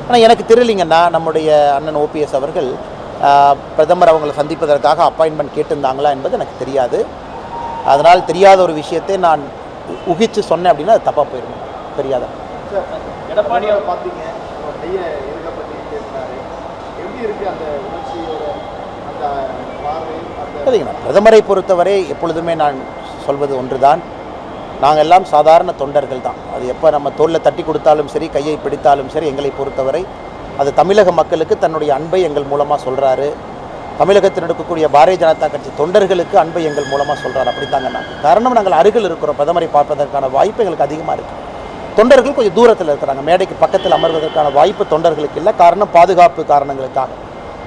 ஆனால் எனக்கு தெரியலிங்கன்னா நம்முடைய அண்ணன் ஓபிஎஸ் அவர்கள் பிரதமர் அவங்களை சந்திப்பதற்காக அப்பாயின்மெண்ட் கேட்டிருந்தாங்களா என்பது எனக்கு தெரியாது. அதனால் தெரியாத ஒரு விஷயத்தை நான் ஊகிச்சு சொன்னேன் அப்படின்னா அது தப்பாக போயிடும். தெரியாத எடப்பாடியை பார்த்தீங்க, கையை பற்றி பேசினாரு. எப்படி இருக்குது அந்த உணர்ச்சியோட அந்த பார்வை? சரிங்கண்ணா, பிரதமரை பொறுத்தவரை எப்பொழுதுமே நான் சொல்வது ஒன்றுதான், நாங்கள் எல்லாம் சாதாரண தொண்டர்கள் தான். அது எப்போ நம்ம தோளில் தட்டி கொடுத்தாலும் சரி, கையை பிடித்தாலும் சரி, எங்களை பொறுத்தவரை அது தமிழக மக்களுக்கு தன்னுடைய அன்பை எங்கள் மூலமாக சொல்கிறாரு. தமிழகத்தில் இருக்கக்கூடிய பாரதிய ஜனதா கட்சி தொண்டர்களுக்கு அன்பை எங்கள் மூலமாக சொல்கிறார். அப்படித்தாங்க நாங்கள். காரணம், நாங்கள் அருகில் இருக்கிறோம். பிரதமரை பார்ப்பதற்கான வாய்ப்பு எங்களுக்கு அதிகமாக இருக்குது. தொண்டர்கள் கொஞ்சம் தூரத்தில் இருக்கிறாங்க. மேடைக்கு பக்கத்தில் அமர்வதற்கான வாய்ப்பு தொண்டர்களுக்கு இல்லை. காரணம், பாதுகாப்பு காரணங்களுக்காக.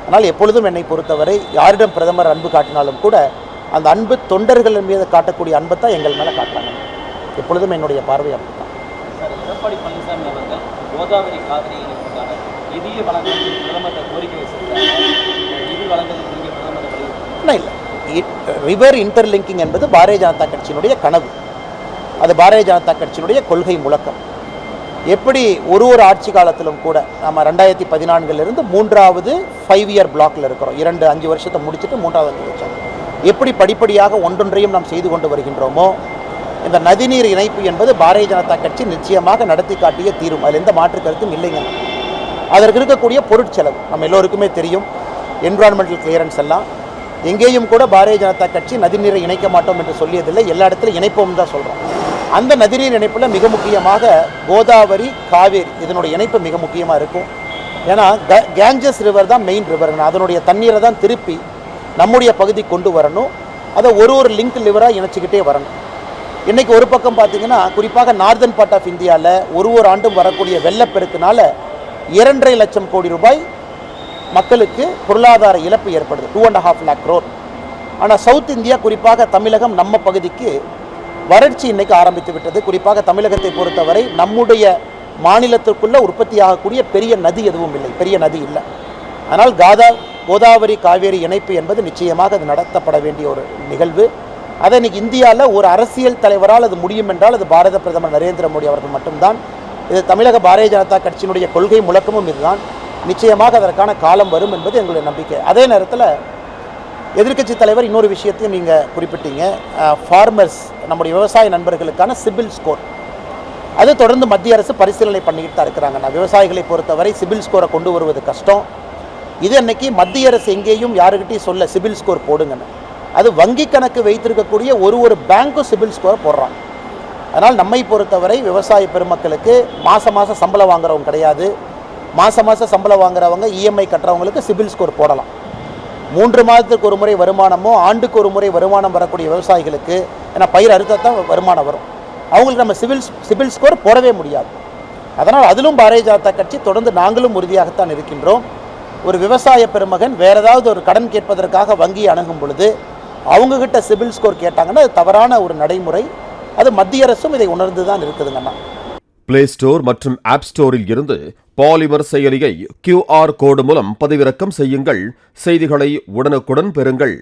ஆனால் எப்பொழுதும் என்னை பொறுத்தவரை யாரிடம் பிரதமர் அன்பு காட்டினாலும் கூட அந்த அன்பு தொண்டர்கள் மீது காட்டக்கூடிய அன்பை தான் எங்கள் மேலே காட்டுறாங்க. எப்பொழுதும் என்னுடைய பார்வை அப்படி தான். எடப்பாடி பழனிசாமி அவர்கள் கோதாவரி காவிரி இணைப்புக்கான நிதியை வழங்க பிரதமர் கோரிக்கை வச்சிருக்காங்க. நிதி வழங்குவதற்கு பிரதமர் இல்லை, ரிவர் இன்டர்லிங்கிங் என்பது பாரதிய ஜனதா கட்சியினுடைய கனவு. அது பாரதிய ஜனதா கட்சியினுடைய கொள்கை முழக்கம். எப்படி ஒரு ஆட்சி காலத்திலும் கூட நம்ம 2014 மூன்றாவது 5 இயர் பிளாக்ல இருக்கிறோம். 5 வருஷத்தை முடிச்சுட்டு 3வது 5 வருஷம் எப்படி படிப்படியாக ஒன்றொன்றையும் நாம் செய்து கொண்டு வருகின்றோமோ, இந்த நதிநீர் இணைப்பு என்பது பாரதிய ஜனதா கட்சி நிச்சயமாக நடத்தி காட்டிய தீரும். அதில் எந்த மாற்று கருத்தும் இல்லைங்க. அதற்கு இருக்கக்கூடிய பொருட்செலவு நம்ம எல்லோருக்குமே தெரியும். என்விரான்மெண்டல் கிளியரன்ஸ் எல்லாம் எங்கேயும் கூட பாரதிய ஜனதா கட்சி நதிநீரை இணைக்க மாட்டோம் என்று சொல்லியதில்லை. எல்லா இடத்துலையும் இணைப்போம் தான் சொல்கிறோம். அந்த நதிநீர் இணைப்பில் மிக முக்கியமாக கோதாவரி காவேரி இதனுடைய இணைப்பு மிக முக்கியமாக இருக்கும். ஏன்னா கேஞ்சஸ் ரிவர் தான் மெயின் ரிவருங்க. அதனுடைய தண்ணீரை தான் திருப்பி நம்முடைய பகுதி கொண்டு வரணும். அதை ஒரு லிங்க் லிவராக இணைச்சிக்கிட்டே வரணும். இன்றைக்கி ஒரு பக்கம் பார்த்திங்கன்னா, குறிப்பாக நார்தன் பார்ட் ஆஃப் இந்தியாவில் ஒரு ஆண்டும் வரக்கூடிய வெள்ளப்பெருக்கினால 2.5 லட்சம் கோடி ரூபாய் மக்களுக்கு பொருளாதார இழப்பு ஏற்படுது. 2.5 lakh crore. ஆனால் சவுத் இந்தியா, குறிப்பாக தமிழகம், நம்ம பகுதிக்கு வறட்சி இன்றைக்கி ஆரம்பித்து விட்டது. குறிப்பாக தமிழகத்தை பொறுத்தவரை நம்முடைய மாநிலத்திற்குள்ளே உற்பத்தியாகக்கூடிய பெரிய நதி எதுவும் இல்லை, பெரிய நதி இல்லை. ஆனால் கோதாவரி காவேரி இணைப்பு என்பது நிச்சயமாக அது நடத்தப்பட வேண்டிய ஒரு நிகழ்வு. அதை இன்றைக்கி இந்தியாவில் ஒரு அரசியல் தலைவரால் அது முடியும் என்றால் அது பாரத பிரதமர் நரேந்திர மோடி அவர்கள் மட்டும்தான். இது தமிழக பாரதிய ஜனதா கட்சியினுடைய கொள்கை முழக்கமும் இதுதான். நிச்சயமாக அதற்கான காலம் வரும் என்பது எங்களுடைய நம்பிக்கை. அதே நேரத்தில் எதிர்க்கட்சி தலைவர் இன்னொரு விஷயத்தையும் நீங்கள் குறிப்பிட்டீங்க. ஃபார்மர்ஸ், நம்முடைய விவசாய நண்பர்களுக்கான சிபில் ஸ்கோர் அது தொடர்ந்து மத்திய அரசு பரிசீலனை பண்ணிக்கிட்டு தான் இருக்கிறாங்க. விவசாயிகளை பொறுத்தவரை சிபில் ஸ்கோரை கொண்டு வருவது கஷ்டம். இது அன்னைக்கு மத்திய அரசு எங்கேயும் யாருக்கிட்டையும் சொல்ல சிபில் ஸ்கோர் போடுங்கன்னு. அது வங்கி கணக்கு வைத்திருக்கக்கூடிய ஒரு பேங்க்கும் சிபில் ஸ்கோரை போடுறாங்க. அதனால் நம்மை பொறுத்தவரை விவசாய பெருமக்களுக்கு மாதம் சம்பளம் வாங்குறவங்க கிடையாது. மாதம் சம்பளம் வாங்குறவங்க இஎம்ஐ கட்டுறவங்களுக்கு சிபில் ஸ்கோர் போடலாம். 3 மாதத்துக்கு ஒரு முறை வருமானமோ ஆண்டுக்கு ஒரு முறை வருமானம் வரக்கூடிய விவசாயிகளுக்கு, ஏன்னா பயிர் அறுத்தா தான் வருமானம் வரும், அவங்களுக்கு நம்ம சிபில் ஸ்கோர் போடவே முடியாது. அதனால் அதிலும் பாரதிய ஜனதா கட்சி தொடர்ந்து நாங்களும் உறுதியாகத்தான் இருக்கின்றோம். ஒரு விவசாய பெருமகன் வேறு ஏதாவது ஒரு கடன் கேட்பதற்காக வங்கியை அணுகும் பொழுது அவங்கக்கிட்ட சிபில் ஸ்கோர் கேட்டாங்கன்னா அது தவறான ஒரு நடைமுறை. அது மத்திய அரசும் இதை உணர்ந்து தான் இருக்குதுங்கண்ணா. பிளே ஸ்டோர் மற்றும் ஆப் ஸ்டோரில் இருந்து பாலிமர் செயலியை QR கோடு மூலம் பதிவிறக்கம் செய்யுங்கள். செய்திகளை உடனுக்குடன் பெறுங்கள்.